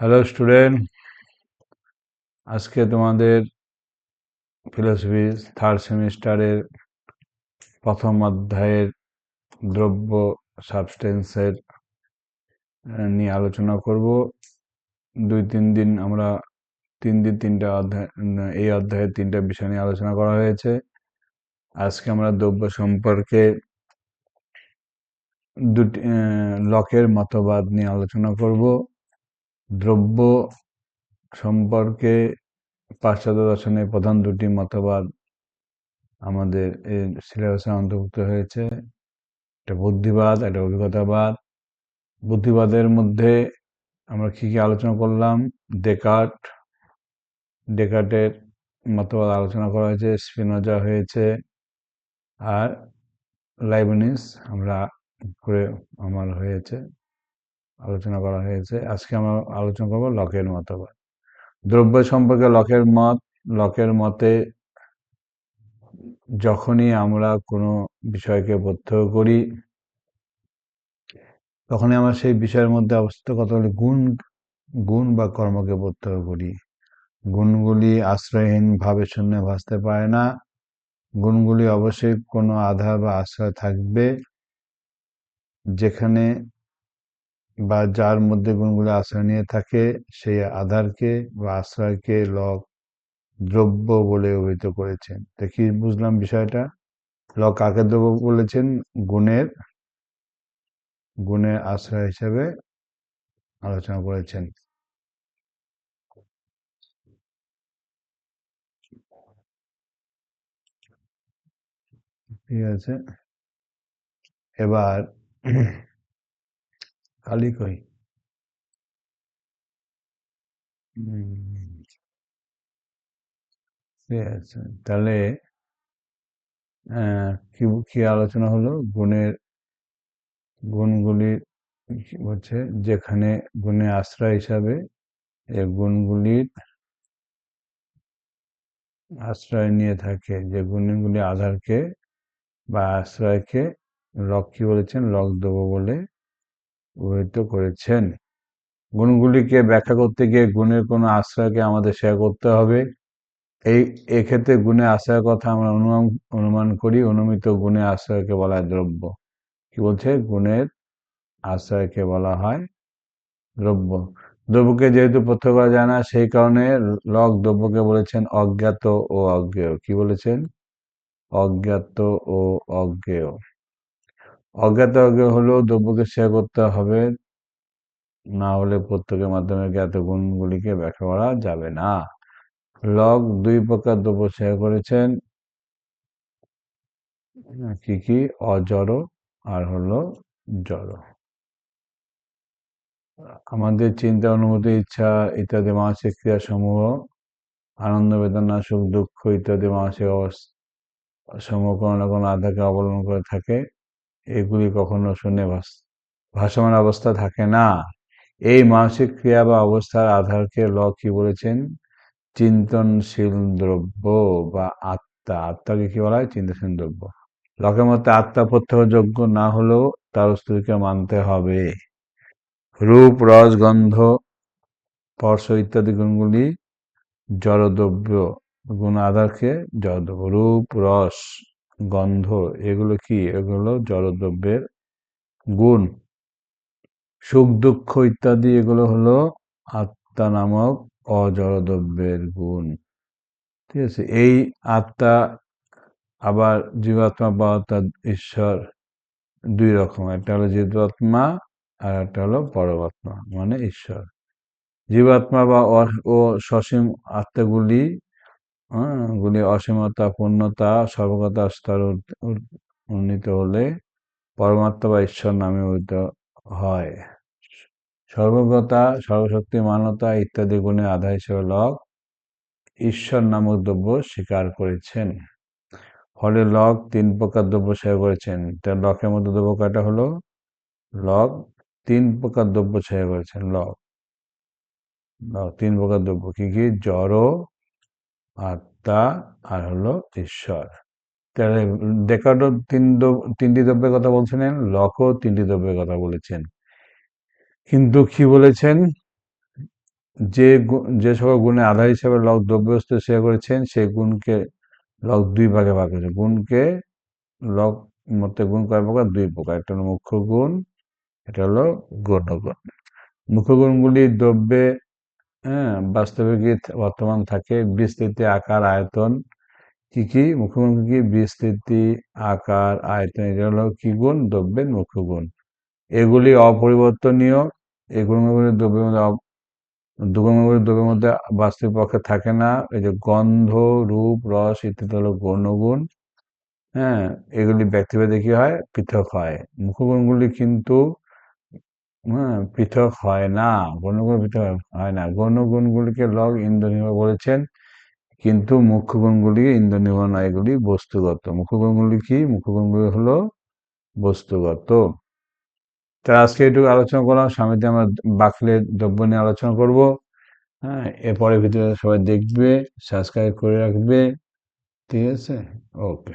Hello student, আজকে তোমাদের philosophy third সেমিস্টারের প্রথম অধ্যায়ের দ্রব্য সাবস্টেন্সের নিয়ে আলোচনা করব। 2-3 দিন আমরা তিনটা অধ্যায়, এই অধ্যায়ের 3টা বিষয় নিয়ে আলোচনা করা হয়েছে। আজকে আমরা দ্রব্য সম্পর্কে দুটি লকের মতবাদ নিয়ে আলোচনা করব। দ্রব্য সম্পর্কে পাশ্চাত্য দর্শনের প্রধান দুটি মতবাদ আমাদের এই সিলেবাসে অন্তর্ভুক্ত হয়েছে। একটা বুদ্ধিবাদ, একটা অভিজ্ঞতাবাদ। বুদ্ধিবাদের মধ্যে আমরা কি আলোচনা করলাম? ডেকার্টের মতবাদ আলোচনা করা হয়েছে, স্পিনোজা হয়েছে, আর লাইবনিজ আমার হয়েছে, আলোচনা করা হয়েছে। আজকে আমরা আলোচনা করবো লকের মতবাদ। দ্রব্য সম্পর্কে লকের মতে যখনই আমরা কোনো বিষয়কে প্রত্যক্ষ করি, তখনই আমরা সেই বিষয়ের মধ্যে অবস্থিত কতগুলি গুণ বা কর্মকে প্রত্যক্ষ করি। গুণগুলি আশ্রয়হীন ভাবে শূন্য ভাসতে পারে না। গুণগুলি অবশ্যই কোনো আধার বা আশ্রয় থাকবে। যেখানে বা যার মধ্যে গুণগুলি আশ্রয় নিয়ে থাকে, সেই আধারকে বা আশ্রয়কে লক দ্রব্য বলে অভিহিত করেছেন। তো কি বুঝলাম বিষয়টা? লক কাকে দ্রব্য বলেছেন? গুণের আশ্রয় হিসেবে আলোচনা করেছেন। ঠিক আছে, এবার কালি কই? ঠিক আছে, তাহলে কি আলোচনা হলো? গুণগুলি হচ্ছে যেখানে গুণের আশ্রয় হিসাবে এই গুণগুলির আশ্রয় নিয়ে থাকে, যে গুণগুলি আধারকে বা আশ্রয়কে লক কি বলেছেন? লক দেব বলে অভিহিত করেছেন। গুণগুলিকে ব্যাখ্যা করতে গিয়ে গুণের কোনো আশ্রয়কে আমাদের শেয়ার করতে হবে। এক্ষেত্রে গুণের আশ্রয়ের কথা আমরা অনুমান করি। অনুমিত গুণের আশ্রয়কে বলা হয় দ্রব্য। কি বলছে? গুণের আশ্রয়কে বলা হয় দ্রব্য। দ্রব্যকে যেহেতু প্রত্যক্ষ করা যায় না, সেই কারণে লক দ্রব্যকে বলেছেন অজ্ঞাত ও অজ্ঞেয়। কি বলেছেন? অজ্ঞাত ও অজ্ঞেয়। অজ্ঞাত অজ্ঞেয় হলো দ্রব্যকে শেয়ার করতে হবে, না হলে প্রত্যেকের মাধ্যমে জ্ঞাত গুণগুলিকে ব্যাখ্যা করা যাবে না। লক 2 প্রকার দ্রব্য শেয়ার করেছেন। কি? অজড় আর হলো জড়। আমাদের চিন্তা, অনুভূতি, ইচ্ছা ইত্যাদি মানসিক ক্রিয়াসমূহ, আনন্দ, বেদনা, সুখ, দুঃখ ইত্যাদি মানসিক সমূহ কোনো না কোনো আধারকে অবলম্বন করে থাকে। এগুলি কখনো শূন্যে ভাসমান অবস্থা থাকে না। এই মানসিক ক্রিয়া বা অবস্থার আধারকে লক কি বলেছেন? চিন্তনশীল দ্রব্য বা আত্মা। আত্মাকে কি বলা হয়? চিন্তনশীল দ্রব্য। লকের মতে আত্মা প্রত্যক্ষযোগ্য না হলেও তার অস্তিত্বকে মানতে হবে। রূপ, রস, গন্ধ, স্পর্শ ইত্যাদি গুণগুলি জড়দ্রব্য। গুণ আধারকে জড়দ্রব্য। রূপ, রস, গন্ধ এগুলো কি? এগুলো জড়দ্রব্যের গুণ। সুখ, দুঃখ ইত্যাদি এগুলো হলো আত্মা নামক অজড়দ্রব্যের গুণ। ঠিক আছে, এই আত্মা আবার জীবাত্মা বা অর্থাৎ ঈশ্বর 2 রকম। একটা হলো জীবাত্মা আর একটা হলো পরমাত্মা মানে ঈশ্বর। জীবাত্মা বা ও সসীম আত্মাগুলি অসীমতা, পূর্ণতা, সর্বগতা স্তরে উন্নীত হলে পরমাত্মা বা ঈশ্বর নামে অভিহিত হয়। সর্বজ্ঞতা, সর্বশক্তিমানতা ইত্যাদি গুণের আধার হিসেবে লক ঈশ্বর নামক দ্রব্য স্বীকার করেছেন। ফলে লক 3 প্রকার দ্রব্য স্বীকার করেছেন। তার লকের মধ্যে দ্রব্য কয়টা হলো? লক 3 প্রকার দ্রব্য স্বীকার করেছেন। লক 3 প্রকার দ্রব্য কি? জড়, আত্মা আর হলো ঈশ্বর। তাহলে ডেকার্টও 3টি দ্রব্যের কথা বলছিলেন, লকও 3টি দ্রব্যের কথা বলেছেন। কিন্তু কি বলেছেন? যে সকল গুণের আধার হিসেবে লগ দ্রব্যবস্তু স্বীকার করেছেন সেই গুণকে লগ দুই ভাগে ভাগ করেছে। গুণকে লগ মতে গুণ কয় প্রকার? দুই প্রকার। একটা হলো মুখ্য গুণ, এটা হলো গৌণ গুণ। মুখ্য গুণগুলি দ্রব্যে বাস্তবে কি বর্তমান থাকে? বিস্তৃতি, আকার, আয়তন। কি মুখ্য গুণ কি? বিস্তৃতি, আকার, আয়তন, এটা হলো কি গুণ? দ্রব্যের মুখ্য গুণ। এগুলি অপরিবর্তনীয়। এই গুণগুলি দ্রব্যের মধ্যে বাস্তবিক পক্ষে থাকে না। এই যে গন্ধ, রূপ, রস ইত্যাদি হলো গৌণ গুণ। হ্যাঁ, এগুলি ব্যক্তিভেদে কি হয়? পৃথক হয়। মুখ্য গুণগুলি কিন্তু পৃথক হয় না। গৌণগুণ পৃথক হয় না। গৌণ গুণগুলিকে লগ ইন্দ্রিয় বলেছেন, কিন্তু মুখ্য গুণগুলি ইন্দ্রিয় নয়, এগুলি বস্তুগত। মুখ্য গুণগুলি কি? মুখ্য গুণগুলি হলো বস্তুগত। তা আজকে এটুকু আলোচনা করলাম। সামনে আমরা বাকলের দ্রব্য নিয়ে আলোচনা করব। হ্যাঁ, এরপরে ভিডিওটা সবাই দেখবে, সাবস্ক্রাইব করে রাখবে। ঠিক আছে? ওকে।